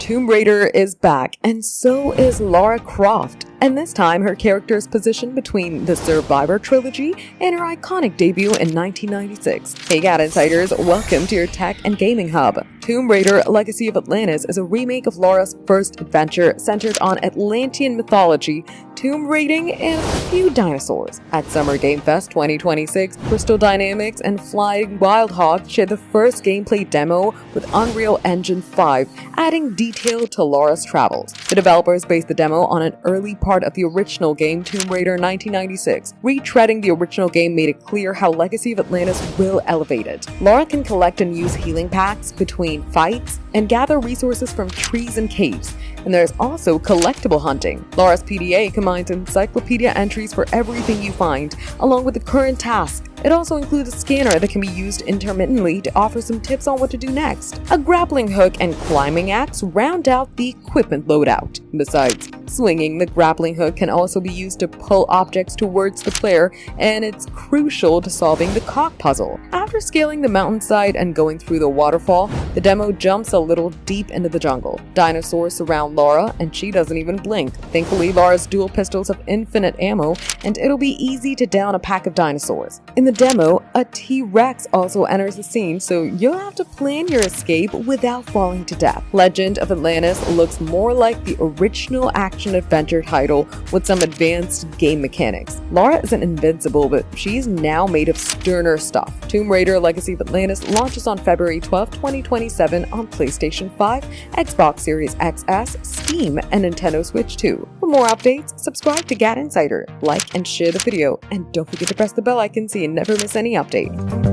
Tomb Raider is back, and so is Lara Croft. And this time, her character is positioned between the Survivor trilogy and her iconic debut in 1996. Hey GadInsiders, welcome to your tech and gaming hub. Tomb Raider Legacy of Atlantis is a remake of Lara's first adventure centered on Atlantean mythology, tomb raiding, and a few dinosaurs. At Summer Game Fest 2026, Crystal Dynamics and Flying Wild Hog shared the first gameplay demo with Unreal Engine 5, adding detail to Lara's travels. The developers based the demo on an early part of the original game, Tomb Raider 1996. Retreading the original game made it clear how Legacy of Atlantis will elevate it. Lara can collect and use healing packs between fights and gather resources from trees and caves. And there's also collectible hunting. Lara's PDA combines encyclopedia entries for everything you find, along with the current task. It also includes a scanner that can be used intermittently to offer some tips on what to do next. A grappling hook and climbing axe round out the equipment loadout. Besides, swinging the grappling hook can also be used to pull objects towards the player, and it's crucial to solving the cock puzzle. After scaling the mountainside and going through the waterfall, the demo jumps a little deep into the jungle. Dinosaurs surround Lara, and she doesn't even blink. Thankfully, Lara's dual pistols have infinite ammo, and it'll be easy to down a pack of dinosaurs. In the demo, a T-Rex also enters the scene, so you'll have to plan your escape without falling to death. Legend of Atlantis looks more like the original action-adventure title with some advanced game mechanics. Lara isn't invincible, but she's now made of sterner stuff. Tomb Raider Legacy of Atlantis launches on February 12, 2027 on PlayStation 5, Xbox Series XS, Steam, and Nintendo Switch 2. For more updates, subscribe to GadInsider, like and share the video, and don't forget to press the bell icon so you never miss any update.